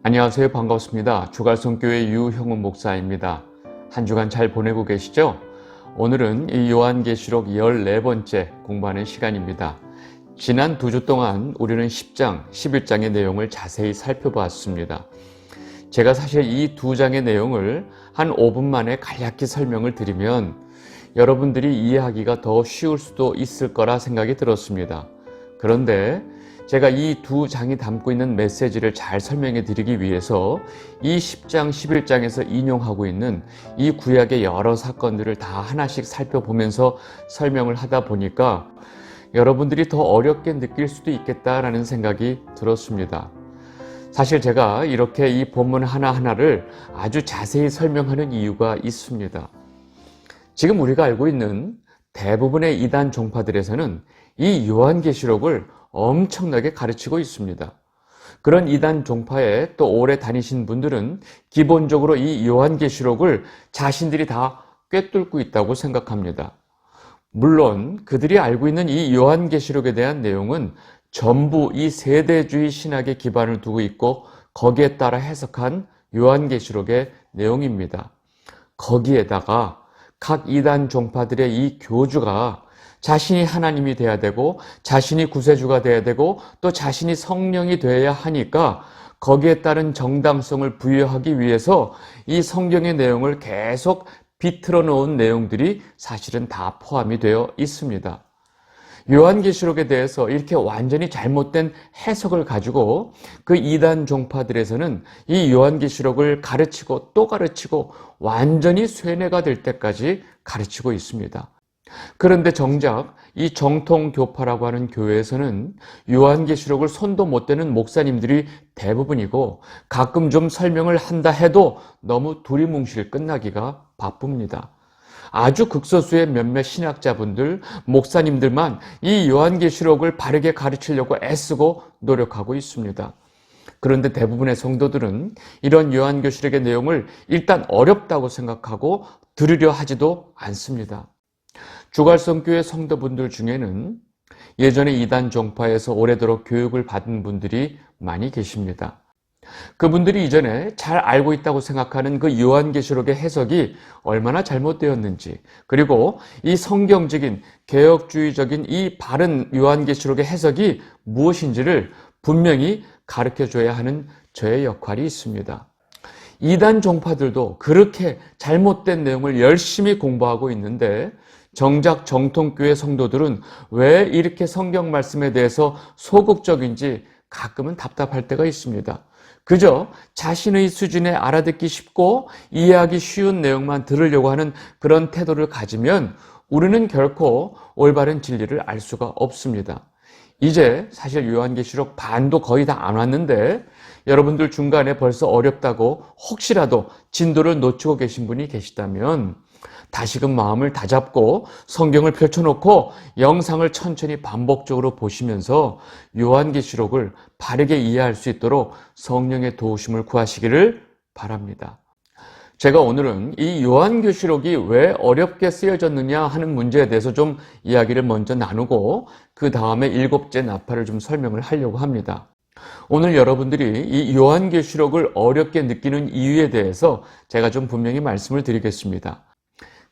안녕하세요. 반갑습니다. 주갈성교회 유형훈 목사입니다. 한 주간 잘 보내고 계시죠? 오늘은 이 요한계시록 14번째 공부하는 시간입니다. 지난 2주 동안 우리는 10장, 11장의 내용을 자세히 살펴보았습니다. 제가 사실 이 2장의 내용을 한 5분 만에 간략히 설명을 드리면 여러분들이 이해하기가 더 쉬울 수도 있을 거라 생각이 들었습니다. 그런데 제가 이 2장이 담고 있는 메시지를 잘 설명해 드리기 위해서 이 10장, 11장에서 인용하고 있는 이 구약의 여러 사건들을 다 하나씩 살펴보면서 설명을 하다 보니까 여러분들이 더 어렵게 느낄 수도 있겠다라는 생각이 들었습니다. 사실 제가 이렇게 이 본문 하나하나를 아주 자세히 설명하는 이유가 있습니다. 지금 우리가 알고 있는 대부분의 이단 종파들에서는 이 요한계시록을 엄청나게 가르치고 있습니다. 그런 이단 종파에 또 오래 다니신 분들은 기본적으로 이 요한계시록을 자신들이 다 꿰뚫고 있다고 생각합니다. 물론 그들이 알고 있는 이 요한계시록에 대한 내용은 전부 이 세대주의 신학에 기반을 두고 있고 거기에 따라 해석한 요한계시록의 내용입니다. 거기에다가 각 이단 종파들의 이 교주가 자신이 하나님이 돼야 되고 자신이 구세주가 돼야 되고 또 자신이 성령이 되어야 하니까 거기에 따른 정당성을 부여하기 위해서 이 성경의 내용을 계속 비틀어 놓은 내용들이 사실은 다 포함이 되어 있습니다. 요한계시록에 대해서 이렇게 완전히 잘못된 해석을 가지고 그 이단 종파들에서는 이 요한계시록을 가르치고 또 가르치고 완전히 쇠뇌가 될 때까지 가르치고 있습니다. 그런데 정작 이 정통교파라고 하는 교회에서는 요한계시록을 손도 못 대는 목사님들이 대부분이고 가끔 좀 설명을 한다 해도 너무 두리뭉실 끝나기가 바쁩니다. 아주 극소수의 몇몇 신학자분들, 목사님들만 이 요한계시록을 바르게 가르치려고 애쓰고 노력하고 있습니다. 그런데 대부분의 성도들은 이런 요한계시록의 내용을 일단 어렵다고 생각하고 들으려 하지도 않습니다. 주갈성교회 성도분들 중에는 예전에 이단 종파에서 오래도록 교육을 받은 분들이 많이 계십니다. 그분들이 이전에 잘 알고 있다고 생각하는 그 요한계시록의 해석이 얼마나 잘못되었는지, 그리고 이 성경적인 개혁주의적인 이 바른 요한계시록의 해석이 무엇인지를 분명히 가르쳐줘야 하는 저의 역할이 있습니다. 이단 종파들도 그렇게 잘못된 내용을 열심히 공부하고 있는데 정작 정통교회 성도들은 왜 이렇게 성경 말씀에 대해서 소극적인지 가끔은 답답할 때가 있습니다. 그저 자신의 수준에 알아듣기 쉽고 이해하기 쉬운 내용만 들으려고 하는 그런 태도를 가지면 우리는 결코 올바른 진리를 알 수가 없습니다. 이제 사실 요한계시록 반도 거의 다 안 왔는데 여러분들 중간에 벌써 어렵다고 혹시라도 진도를 놓치고 계신 분이 계시다면 다시금 마음을 다잡고 성경을 펼쳐놓고 영상을 천천히 반복적으로 보시면서 요한계시록을 바르게 이해할 수 있도록 성령의 도우심을 구하시기를 바랍니다. 제가 오늘은 이 요한계시록이 왜 어렵게 쓰여졌느냐 하는 문제에 대해서 좀 이야기를 먼저 나누고 그 다음에 7째 나팔을 좀 설명을 하려고 합니다. 오늘 여러분들이 이 요한계시록을 어렵게 느끼는 이유에 대해서 제가 좀 분명히 말씀을 드리겠습니다.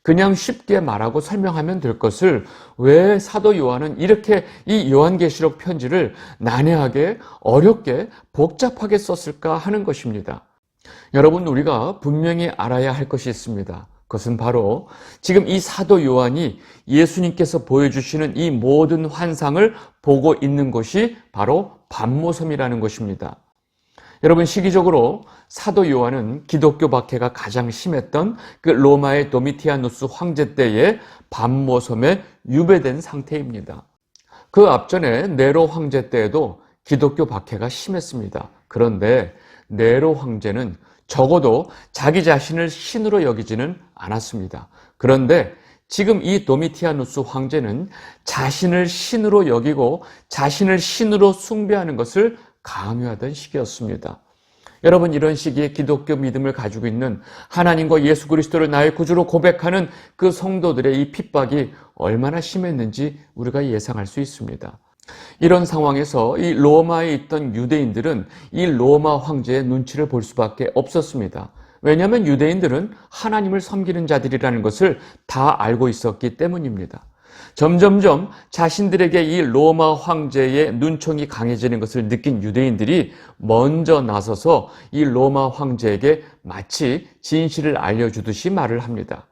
그냥 쉽게 말하고 설명하면 될 것을 왜 사도 요한은 이렇게 이 요한계시록 편지를 난해하게 어렵게 복잡하게 썼을까 하는 것입니다. 여러분, 우리가 분명히 알아야 할 것이 있습니다. 그것은 바로 지금 이 사도 요한이 예수님께서 보여주시는 이 모든 환상을 보고 있는 것이 바로 밤모섬이라는 것입니다. 여러분, 시기적으로 사도 요한은 기독교 박해가 가장 심했던 그 로마의 도미티아누스 황제 때의 밤모섬에 유배된 상태입니다. 그 앞전에 네로 황제 때에도 기독교 박해가 심했습니다. 그런데 네로 황제는 적어도 자기 자신을 신으로 여기지는 않았습니다. 그런데 지금 이 도미티아누스 황제는 자신을 신으로 여기고 자신을 신으로 숭배하는 것을 강요하던 시기였습니다. 여러분, 이런 시기에 기독교 믿음을 가지고 있는 하나님과 예수 그리스도를 나의 구주로 고백하는 그 성도들의 이 핍박이 얼마나 심했는지 우리가 예상할 수 있습니다. 이런 상황에서 이 로마에 있던 유대인들은 이 로마 황제의 눈치를 볼 수밖에 없었습니다. 왜냐하면 유대인들은 하나님을 섬기는 자들이라는 것을 다 알고 있었기 때문입니다. 점점점 자신들에게 이 로마 황제의 눈총이 강해지는 것을 느낀 유대인들이 먼저 나서서 이 로마 황제에게 마치 진실을 알려주듯이 말을 합니다.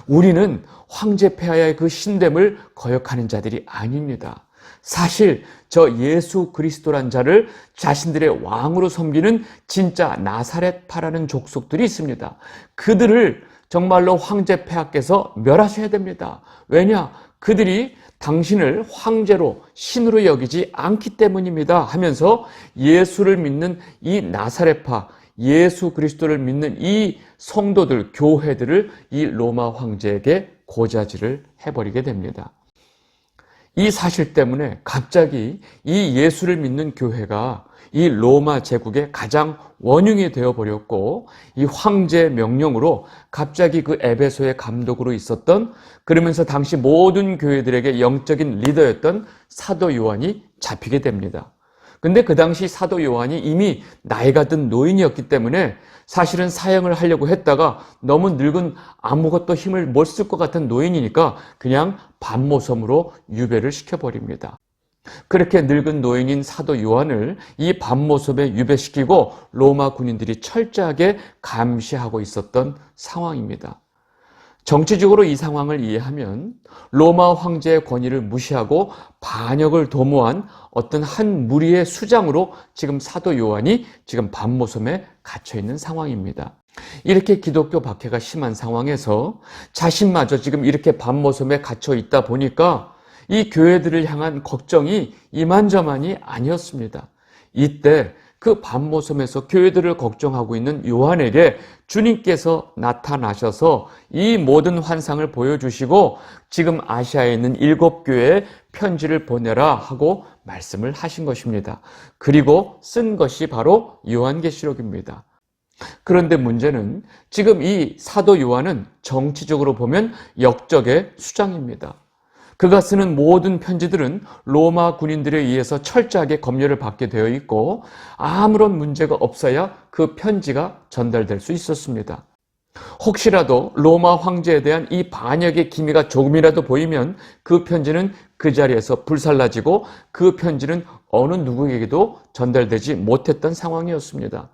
우리는 황제 폐하의 그 신됨을 거역하는 자들이 아닙니다. 사실 저 예수 그리스도란 자를 자신들의 왕으로 섬기는 진짜 나사렛파라는 족속들이 있습니다. 그들을 정말로 황제 폐하께서 멸하셔야 됩니다. 왜냐? 그들이 당신을 황제로 신으로 여기지 않기 때문입니다 하면서 예수를 믿는 이 나사렛파, 예수 그리스도를 믿는 이 성도들, 교회들을 이 로마 황제에게 고자질을 해버리게 됩니다. 이 사실 때문에 갑자기 이 예수를 믿는 교회가 이 로마 제국의 가장 원흉이 되어버렸고, 이 황제의 명령으로 갑자기 그 에베소의 감독으로 있었던, 그러면서 당시 모든 교회들에게 영적인 리더였던 사도 요한이 잡히게 됩니다. 근데 그 당시 사도 요한이 이미 나이가 든 노인이었기 때문에 사실은 사형을 하려고 했다가 너무 늙은 아무것도 힘을 못 쓸 것 같은 노인이니까 그냥 밤모섬으로 유배를 시켜버립니다. 그렇게 늙은 노인인 사도 요한을 이 밤모섬에 유배시키고 로마 군인들이 철저하게 감시하고 있었던 상황입니다. 정치적으로 이 상황을 이해하면 로마 황제의 권위를 무시하고 반역을 도모한 어떤 한 무리의 수장으로 지금 사도 요한이 지금 밤모섬에 갇혀 있는 상황입니다. 이렇게 기독교 박해가 심한 상황에서 자신마저 지금 이렇게 밤모섬에 갇혀 있다 보니까 이 교회들을 향한 걱정이 이만저만이 아니었습니다. 이때 그 밤모섬에서 교회들을 걱정하고 있는 요한에게 주님께서 나타나셔서 이 모든 환상을 보여주시고 지금 아시아에 있는 7교회에 편지를 보내라 하고 말씀을 하신 것입니다. 그리고 쓴 것이 바로 요한계시록입니다. 그런데 문제는 지금 이 사도 요한은 정치적으로 보면 역적의 수장입니다. 그가 쓰는 모든 편지들은 로마 군인들에 의해서 철저하게 검열을 받게 되어 있고 아무런 문제가 없어야 그 편지가 전달될 수 있었습니다. 혹시라도 로마 황제에 대한 이 반역의 기미가 조금이라도 보이면 그 편지는 그 자리에서 불살라지고 그 편지는 어느 누구에게도 전달되지 못했던 상황이었습니다.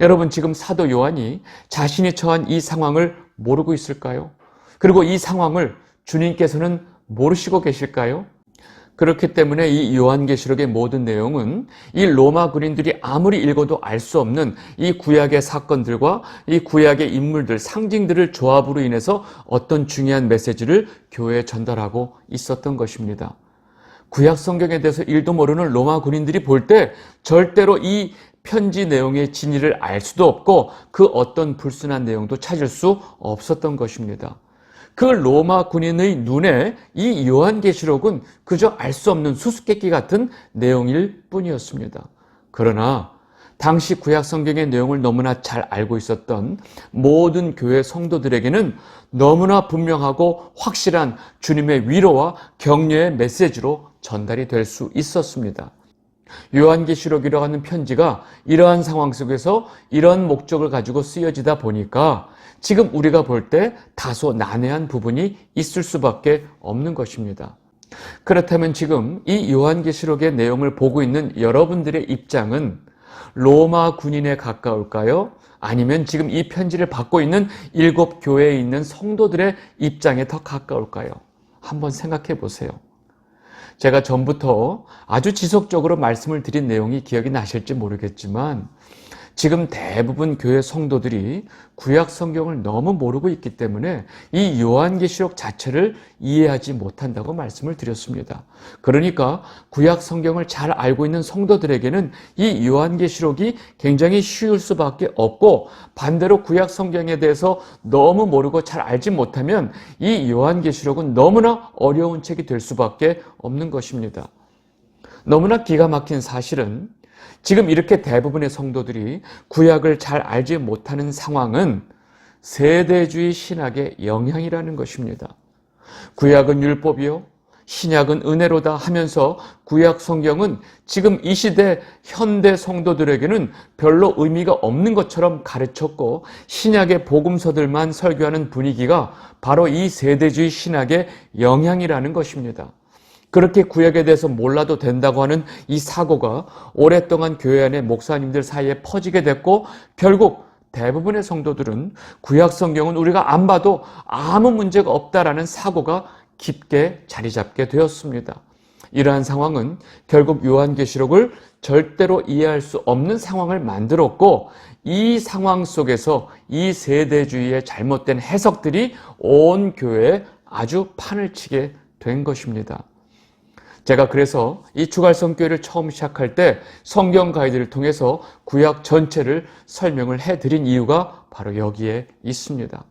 여러분, 지금 사도 요한이 자신이 처한 이 상황을 모르고 있을까요? 그리고 이 상황을 주님께서는 모르시고 계실까요? 그렇기 때문에 이 요한계시록의 모든 내용은 이 로마 군인들이 아무리 읽어도 알 수 없는 이 구약의 사건들과 이 구약의 인물들, 상징들을 조합으로 인해서 어떤 중요한 메시지를 교회에 전달하고 있었던 것입니다. 구약 성경에 대해서 일도 모르는 로마 군인들이 볼 때 절대로 이 편지 내용의 진위를 알 수도 없고 그 어떤 불순한 내용도 찾을 수 없었던 것입니다. 그 로마 군인의 눈에 이 요한계시록은 그저 알 수 없는 수수께끼 같은 내용일 뿐이었습니다. 그러나 당시 구약 성경의 내용을 너무나 잘 알고 있었던 모든 교회 성도들에게는 너무나 분명하고 확실한 주님의 위로와 격려의 메시지로 전달이 될 수 있었습니다. 요한계시록이라고 하는 편지가 이러한 상황 속에서 이런 목적을 가지고 쓰여지다 보니까 지금 우리가 볼 때 다소 난해한 부분이 있을 수밖에 없는 것입니다. 그렇다면 지금 이 요한계시록의 내용을 보고 있는 여러분들의 입장은 로마 군인에 가까울까요? 아니면 지금 이 편지를 받고 있는 7교회에 있는 성도들의 입장에 더 가까울까요? 한번 생각해 보세요. 제가 전부터 아주 지속적으로 말씀을 드린 내용이 기억이 나실지 모르겠지만 지금 대부분 교회 성도들이 구약 성경을 너무 모르고 있기 때문에 이 요한계시록 자체를 이해하지 못한다고 말씀을 드렸습니다. 그러니까 구약 성경을 잘 알고 있는 성도들에게는 이 요한계시록이 굉장히 쉬울 수밖에 없고 반대로 구약 성경에 대해서 너무 모르고 잘 알지 못하면 이 요한계시록은 너무나 어려운 책이 될 수밖에 없는 것입니다. 너무나 기가 막힌 사실은 지금 이렇게 대부분의 성도들이 구약을 잘 알지 못하는 상황은 세대주의 신학의 영향이라는 것입니다. 구약은 율법이요, 신약은 은혜로다 하면서 구약 성경은 지금 이 시대 현대 성도들에게는 별로 의미가 없는 것처럼 가르쳤고 신약의 복음서들만 설교하는 분위기가 바로 이 세대주의 신학의 영향이라는 것입니다. 그렇게 구약에 대해서 몰라도 된다고 하는 이 사고가 오랫동안 교회 안의 목사님들 사이에 퍼지게 됐고 결국 대부분의 성도들은 구약 성경은 우리가 안 봐도 아무 문제가 없다라는 사고가 깊게 자리 잡게 되었습니다. 이러한 상황은 결국 요한계시록을 절대로 이해할 수 없는 상황을 만들었고 이 상황 속에서 이 세대주의의 잘못된 해석들이 온 교회에 아주 판을 치게 된 것입니다. 제가 그래서 이 주갈성교회를 처음 시작할 때 성경 가이드를 통해서 구약 전체를 설명을 해드린 이유가 바로 여기에 있습니다.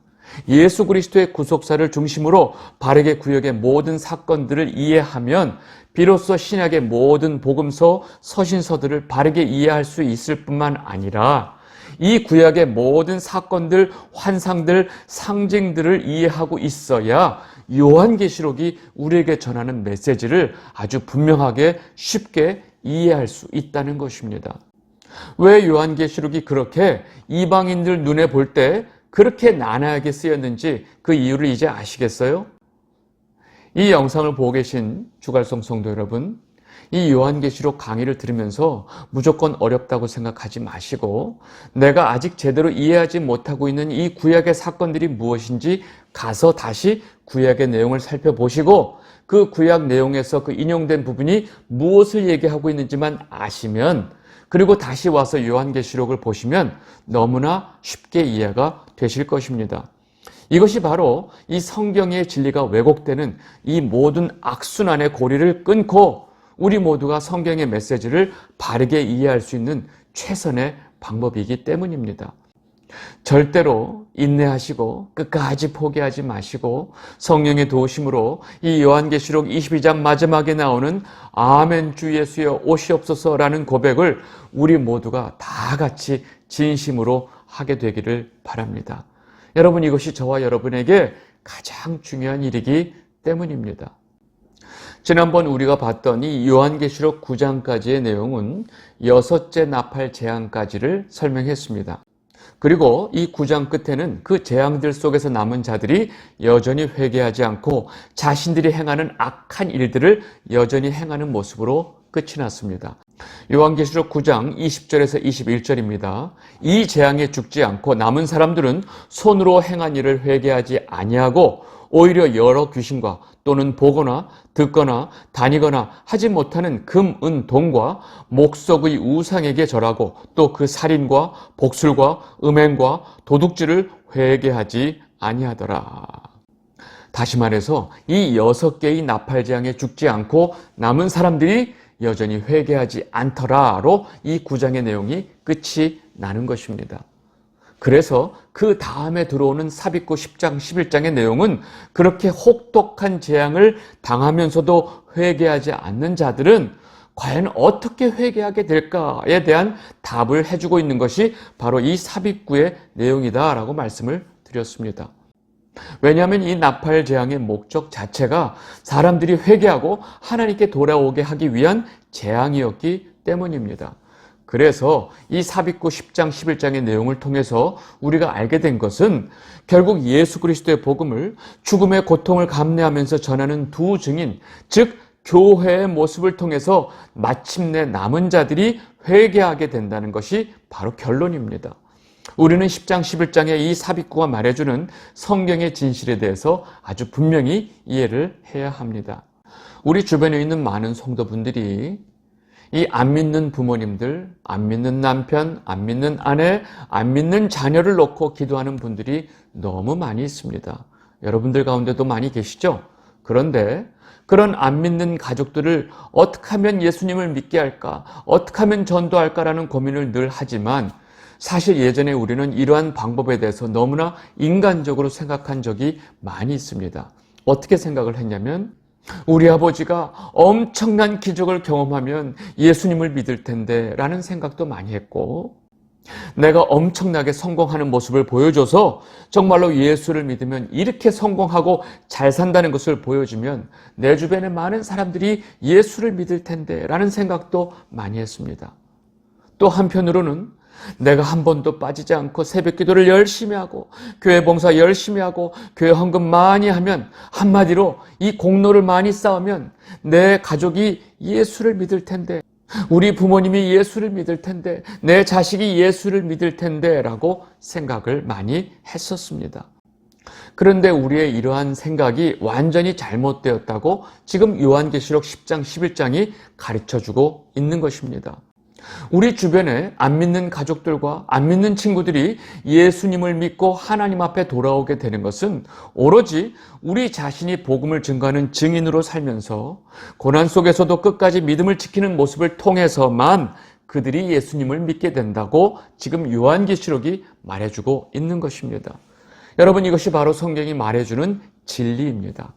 예수 그리스도의 구속사를 중심으로 바르게 구약의 모든 사건들을 이해하면 비로소 신약의 모든 복음서, 서신서들을 바르게 이해할 수 있을 뿐만 아니라 이 구약의 모든 사건들, 환상들, 상징들을 이해하고 있어야 요한계시록이 우리에게 전하는 메시지를 아주 분명하게 쉽게 이해할 수 있다는 것입니다. 왜 요한계시록이 그렇게 이방인들 눈에 볼 때 그렇게 난해하게 쓰였는지 그 이유를 이제 아시겠어요? 이 영상을 보고 계신 주갈성 성도 여러분, 이 요한계시록 강의를 들으면서 무조건 어렵다고 생각하지 마시고 내가 아직 제대로 이해하지 못하고 있는 이 구약의 사건들이 무엇인지 가서 다시 구약의 내용을 살펴보시고 그 구약 내용에서 그 인용된 부분이 무엇을 얘기하고 있는지만 아시면 그리고 다시 와서 요한계시록을 보시면 너무나 쉽게 이해가 되실 것입니다. 이것이 바로 이 성경의 진리가 왜곡되는 이 모든 악순환의 고리를 끊고 우리 모두가 성경의 메시지를 바르게 이해할 수 있는 최선의 방법이기 때문입니다. 절대로 인내하시고 끝까지 포기하지 마시고 성령의 도우심으로 이 요한계시록 22장 마지막에 나오는 아멘 주 예수여 오시옵소서라는 고백을 우리 모두가 다 같이 진심으로 하게 되기를 바랍니다. 여러분, 이것이 저와 여러분에게 가장 중요한 일이기 때문입니다. 지난번 우리가 봤던 이 요한계시록 9장까지의 내용은 6째 나팔 재앙까지를 설명했습니다. 그리고 이 9장 끝에는 그 재앙들 속에서 남은 자들이 여전히 회개하지 않고 자신들이 행하는 악한 일들을 여전히 행하는 모습으로 끝이 났습니다. 요한계시록 9장 20절에서 21절입니다. 이 재앙에 죽지 않고 남은 사람들은 손으로 행한 일을 회개하지 아니하고 오히려 여러 귀신과 또는 보거나 듣거나 다니거나 하지 못하는 금, 은, 동과 목석의 우상에게 절하고 또 그 살인과 복술과 음행과 도둑질을 회개하지 아니하더라. 다시 말해서 이 6개의 나팔재앙에 죽지 않고 남은 사람들이 여전히 회개하지 않더라로 이 9장의 내용이 끝이 나는 것입니다. 그래서 그 다음에 들어오는 삽입구 10장, 11장의 내용은 그렇게 혹독한 재앙을 당하면서도 회개하지 않는 자들은 과연 어떻게 회개하게 될까에 대한 답을 해주고 있는 것이 바로 이 삽입구의 내용이다라고 말씀을 드렸습니다. 왜냐하면 이 나팔 재앙의 목적 자체가 사람들이 회개하고 하나님께 돌아오게 하기 위한 재앙이었기 때문입니다. 그래서 이 삽입구 10장, 11장의 내용을 통해서 우리가 알게 된 것은 결국 예수 그리스도의 복음을 죽음의 고통을 감내하면서 전하는 두 증인, 즉 교회의 모습을 통해서 마침내 남은 자들이 회개하게 된다는 것이 바로 결론입니다. 우리는 10장, 11장의 이 삽입구가 말해주는 성경의 진실에 대해서 아주 분명히 이해를 해야 합니다. 우리 주변에 있는 많은 성도분들이 이 안 믿는 부모님들, 안 믿는 남편, 안 믿는 아내, 안 믿는 자녀를 놓고 기도하는 분들이 너무 많이 있습니다. 여러분들 가운데도 많이 계시죠? 그런데 그런 안 믿는 가족들을 어떻게 하면 예수님을 믿게 할까? 어떻게 하면 전도할까라는 고민을 늘 하지만 사실 예전에 우리는 이러한 방법에 대해서 너무나 인간적으로 생각한 적이 많이 있습니다. 어떻게 생각을 했냐면 우리 아버지가 엄청난 기적을 경험하면 예수님을 믿을 텐데 라는 생각도 많이 했고 내가 엄청나게 성공하는 모습을 보여줘서 정말로 예수를 믿으면 이렇게 성공하고 잘 산다는 것을 보여주면 내 주변에 많은 사람들이 예수를 믿을 텐데 라는 생각도 많이 했습니다. 또 한편으로는 내가 한 번도 빠지지 않고 새벽 기도를 열심히 하고 교회 봉사 열심히 하고 교회 헌금 많이 하면, 한마디로 이 공로를 많이 쌓으면 내 가족이 예수를 믿을 텐데, 우리 부모님이 예수를 믿을 텐데, 내 자식이 예수를 믿을 텐데 라고 생각을 많이 했었습니다. 그런데 우리의 이러한 생각이 완전히 잘못되었다고 지금 요한계시록 10장 11장이 가르쳐주고 있는 것입니다. 우리 주변에 안 믿는 가족들과 안 믿는 친구들이 예수님을 믿고 하나님 앞에 돌아오게 되는 것은 오로지 우리 자신이 복음을 증거하는 증인으로 살면서 고난 속에서도 끝까지 믿음을 지키는 모습을 통해서만 그들이 예수님을 믿게 된다고 지금 요한계시록이 말해주고 있는 것입니다. 여러분, 이것이 바로 성경이 말해주는 진리입니다.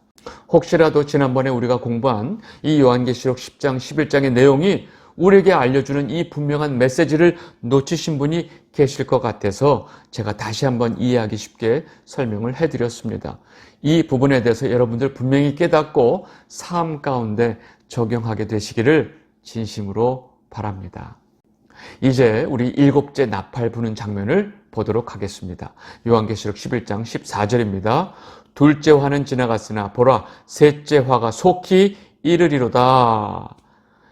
혹시라도 지난번에 우리가 공부한 이 요한계시록 10장 11장의 내용이 우리에게 알려주는 이 분명한 메시지를 놓치신 분이 계실 것 같아서 제가 다시 한번 이해하기 쉽게 설명을 해드렸습니다. 이 부분에 대해서 여러분들 분명히 깨닫고 삶 가운데 적용하게 되시기를 진심으로 바랍니다. 이제 우리 일곱째 나팔 부는 장면을 보도록 하겠습니다. 요한계시록 11장 14절입니다. 둘째 화는 지나갔으나 보라, 셋째 화가 속히 이르리로다.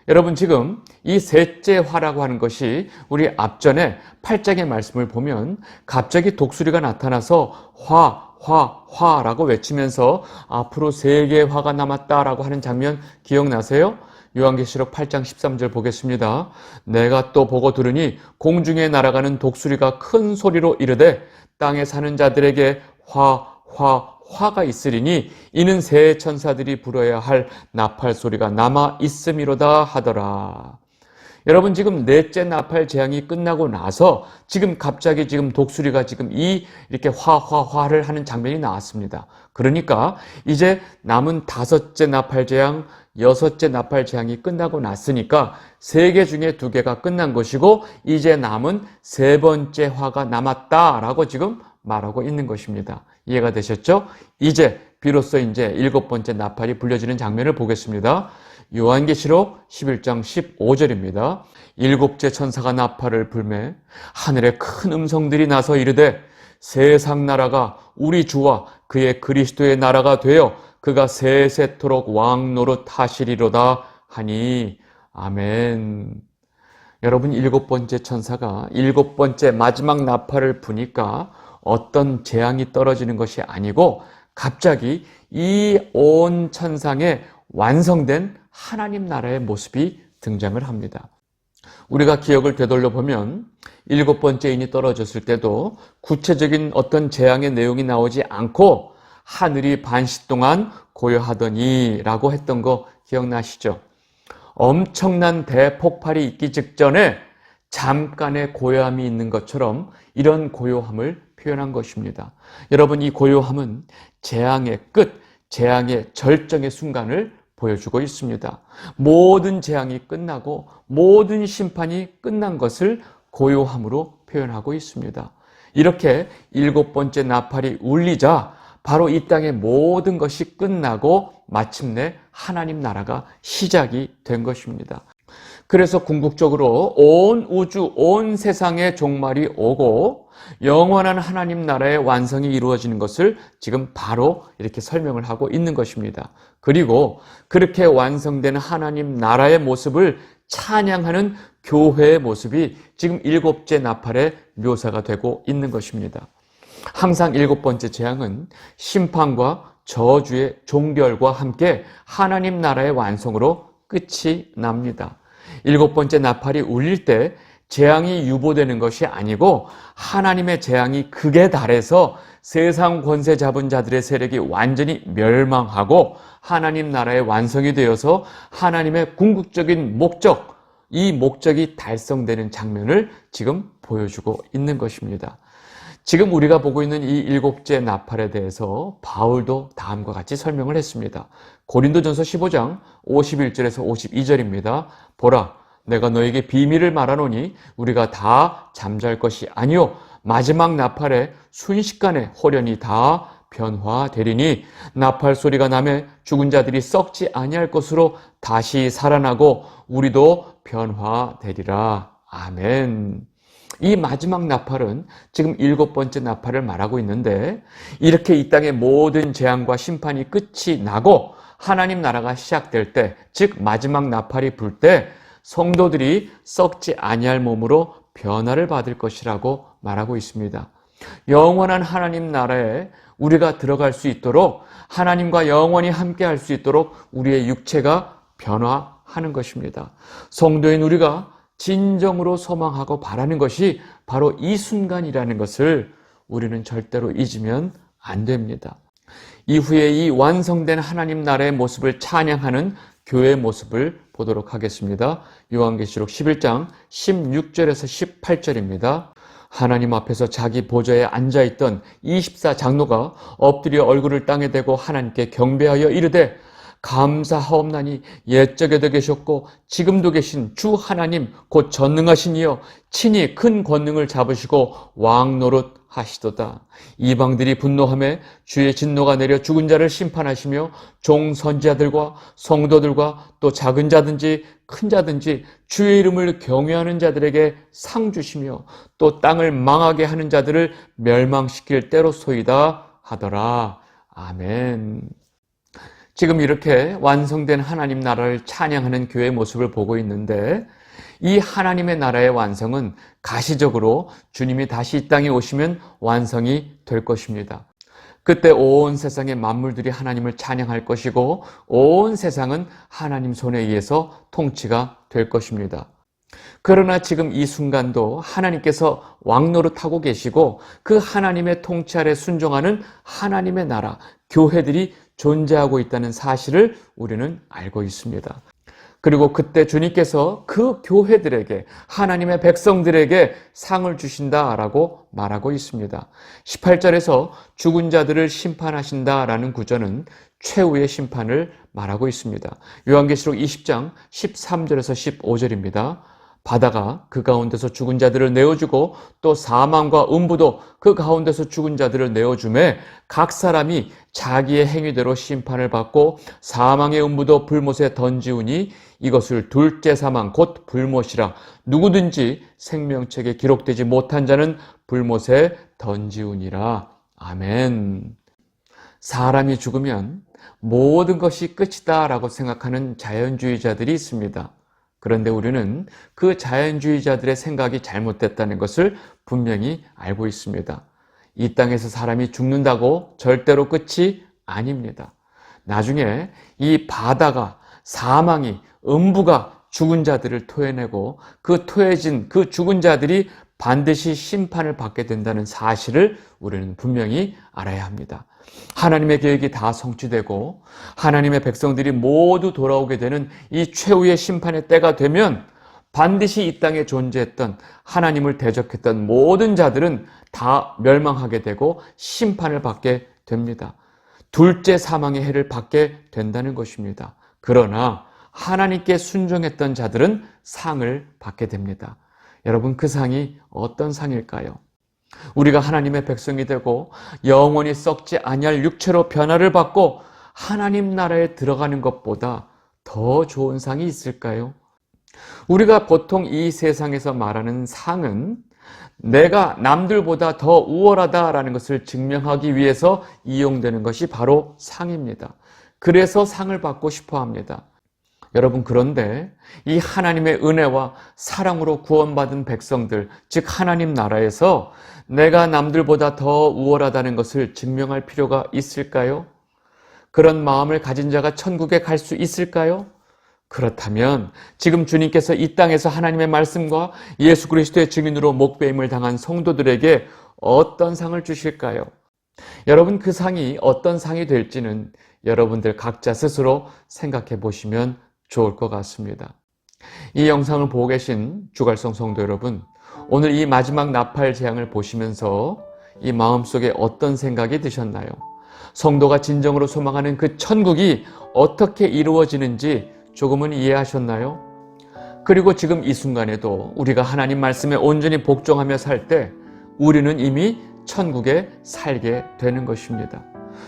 여러분, 지금 이 셋째 화라고 하는 것이 우리 앞전에 8장의 말씀을 보면 갑자기 독수리가 나타나서 화라고 외치면서 앞으로 3개의 화가 남았다라고 하는 장면 기억나세요? 요한계시록 8장 13절 보겠습니다. 내가 또 보고 들으니 공중에 날아가는 독수리가 큰 소리로 이르되 땅에 사는 자들에게 화가 있으리니 이는 새 천사들이 불어야 할 나팔 소리가 남아 있음이로다 하더라. 여러분, 지금 넷째 나팔 재앙이 끝나고 나서 지금 갑자기 지금 독수리가 지금 이렇게 화를 하는 장면이 나왔습니다. 그러니까 이제 남은 5째 나팔 재앙, 6째 나팔 재앙이 끝나고 났으니까 3개 중에 2개가 끝난 것이고 이제 남은 3번째 화가 남았다라고 지금 말하고 있는 것입니다. 이해가 되셨죠? 이제 비로소 이제 7번째 나팔이 불려지는 장면을 보겠습니다. 요한계시록 11장 15절입니다. 7째 천사가 나팔을 불매 하늘에 큰 음성들이 나서 이르되 세상 나라가 우리 주와 그의 그리스도의 나라가 되어 그가 세세토록 왕 노릇 하시리로다 하니 아멘. 여러분, 7번째 천사가 7번째 마지막 나팔을 부니까 어떤 재앙이 떨어지는 것이 아니고 갑자기 이 온 천상에 완성된 하나님 나라의 모습이 등장을 합니다. 우리가 기억을 되돌려 보면 7번째 인이 떨어졌을 때도 구체적인 어떤 재앙의 내용이 나오지 않고 하늘이 반시 동안 고요하더니 라고 했던 거 기억나시죠? 엄청난 대폭발이 있기 직전에 잠깐의 고요함이 있는 것처럼 이런 고요함을 표현한 것입니다. 여러분, 이 고요함은 재앙의 끝, 재앙의 절정의 순간을 보여주고 있습니다. 모든 재앙이 끝나고 모든 심판이 끝난 것을 고요함으로 표현하고 있습니다. 이렇게 7번째 나팔이 울리자 바로 이 땅의 모든 것이 끝나고 마침내 하나님 나라가 시작이 된 것입니다. 그래서 궁극적으로 온 우주, 온 세상의 종말이 오고 영원한 하나님 나라의 완성이 이루어지는 것을 지금 바로 이렇게 설명을 하고 있는 것입니다. 그리고 그렇게 완성된 하나님 나라의 모습을 찬양하는 교회의 모습이 지금 7째 나팔의 묘사가 되고 있는 것입니다. 항상 7번째 재앙은 심판과 저주의 종결과 함께 하나님 나라의 완성으로 끝이 납니다. 7번째 나팔이 울릴 때 재앙이 유보되는 것이 아니고 하나님의 재앙이 극에 달해서 세상 권세 잡은 자들의 세력이 완전히 멸망하고 하나님 나라의 완성이 되어서 하나님의 궁극적인 목적, 이 목적이 달성되는 장면을 지금 보여주고 있는 것입니다. 지금 우리가 보고 있는 이 7째 나팔에 대해서 바울도 다음과 같이 설명을 했습니다. 고린도전서 15장 51절에서 52절입니다. 보라, 내가 너에게 비밀을 말하노니 우리가 다 잠잘 것이 아니요 마지막 나팔에 순식간에 홀연히 다 변화되리니 나팔 소리가 나매 죽은 자들이 썩지 아니할 것으로 다시 살아나고 우리도 변화되리라. 아멘. 이 마지막 나팔은 지금 7번째 나팔을 말하고 있는데, 이렇게 이 땅의 모든 재앙과 심판이 끝이 나고 하나님 나라가 시작될 때, 즉 마지막 나팔이 불 때 성도들이 썩지 아니할 몸으로 변화를 받을 것이라고 말하고 있습니다. 영원한 하나님 나라에 우리가 들어갈 수 있도록, 하나님과 영원히 함께 할 수 있도록 우리의 육체가 변화하는 것입니다. 성도인 우리가 진정으로 소망하고 바라는 것이 바로 이 순간이라는 것을 우리는 절대로 잊으면 안 됩니다. 이후에 이 완성된 하나님 나라의 모습을 찬양하는 교회의 모습을 보도록 하겠습니다. 요한계시록 11장 16절에서 18절입니다. 하나님 앞에서 자기 보좌에 앉아있던 24장로가 엎드려 얼굴을 땅에 대고 하나님께 경배하여 이르되 감사하옵나니 옛적에도 계셨고 지금도 계신 주 하나님 곧 전능하신 이여 친히 큰 권능을 잡으시고 왕 노릇 하시도다. 이방들이 분노하며 주의 진노가 내려 죽은 자를 심판하시며 종 선지자들과 성도들과 또 작은 자든지 큰 자든지 주의 이름을 경외하는 자들에게 상 주시며 또 땅을 망하게 하는 자들을 멸망시킬 때로소이다 하더라. 아멘. 지금 이렇게 완성된 하나님 나라를 찬양하는 교회의 모습을 보고 있는데, 이 하나님의 나라의 완성은 가시적으로 주님이 다시 이 땅에 오시면 완성이 될 것입니다. 그때 온 세상의 만물들이 하나님을 찬양할 것이고 온 세상은 하나님 손에 의해서 통치가 될 것입니다. 그러나 지금 이 순간도 하나님께서 왕노릇하고 계시고 그 하나님의 통치 아래 순종하는 하나님의 나라, 교회들이 존재하고 있다는 사실을 우리는 알고 있습니다. 그리고 그때 주님께서 그 교회들에게, 하나님의 백성들에게 상을 주신다라고 말하고 있습니다. 18절에서 죽은 자들을 심판하신다라는 구절은 최후의 심판을 말하고 있습니다. 요한계시록 20장 13절에서 15절입니다. 바다가 그 가운데서 죽은 자들을 내어주고 또 사망과 음부도 그 가운데서 죽은 자들을 내어주매 각 사람이 자기의 행위대로 심판을 받고 사망의 음부도 불못에 던지우니 이것을 둘째 사망 곧 불못이라. 누구든지 생명책에 기록되지 못한 자는 불못에 던지우니라. 아멘. 사람이 죽으면 모든 것이 끝이다 라고 생각하는 자연주의자들이 있습니다. 그런데 우리는 그 자연주의자들의 생각이 잘못됐다는 것을 분명히 알고 있습니다. 이 땅에서 사람이 죽는다고 절대로 끝이 아닙니다. 나중에 이 바다가, 사망이, 음부가 죽은 자들을 토해내고 그 토해진 그 죽은 자들이 반드시 심판을 받게 된다는 사실을 우리는 분명히 알아야 합니다. 하나님의 계획이 다 성취되고 하나님의 백성들이 모두 돌아오게 되는 이 최후의 심판의 때가 되면 반드시 이 땅에 존재했던 하나님을 대적했던 모든 자들은 다 멸망하게 되고 심판을 받게 됩니다. 둘째 사망의 해를 받게 된다는 것입니다. 그러나 하나님께 순종했던 자들은 상을 받게 됩니다. 여러분, 그 상이 어떤 상일까요? 우리가 하나님의 백성이 되고 영원히 썩지 아니할 육체로 변화를 받고 하나님 나라에 들어가는 것보다 더 좋은 상이 있을까요? 우리가 보통 이 세상에서 말하는 상은 내가 남들보다 더 우월하다라는 것을 증명하기 위해서 이용되는 것이 바로 상입니다. 그래서 상을 받고 싶어 합니다. 여러분, 그런데 이 하나님의 은혜와 사랑으로 구원받은 백성들, 즉 하나님 나라에서 내가 남들보다 더 우월하다는 것을 증명할 필요가 있을까요? 그런 마음을 가진 자가 천국에 갈 수 있을까요? 그렇다면 지금 주님께서 이 땅에서 하나님의 말씀과 예수 그리스도의 증인으로 목배임을 당한 성도들에게 어떤 상을 주실까요? 여러분, 그 상이 어떤 상이 될지는 여러분들 각자 스스로 생각해 보시면 좋을 것 같습니다. 이 영상을 보고 계신 주갈성 성도 여러분, 오늘 이 마지막 나팔 재앙을 보시면서 이 마음속에 어떤 생각이 드셨나요? 성도가 진정으로 소망하는 그 천국이 어떻게 이루어지는지 조금은 이해하셨나요? 그리고 지금 이 순간에도 우리가 하나님 말씀에 온전히 복종하며 살 때 우리는 이미 천국에 살게 되는 것입니다.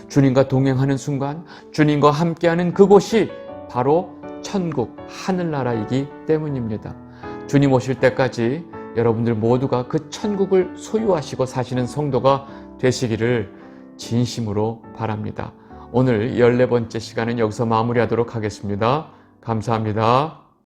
주님과 동행하는 순간 주님과 함께하는 그곳이 바로 천국, 하늘나라이기 때문입니다. 주님 오실 때까지 여러분들 모두가 그 천국을 소유하시고 사시는 성도가 되시기를 진심으로 바랍니다. 오늘 14번째 시간은 여기서 마무리하도록 하겠습니다. 감사합니다.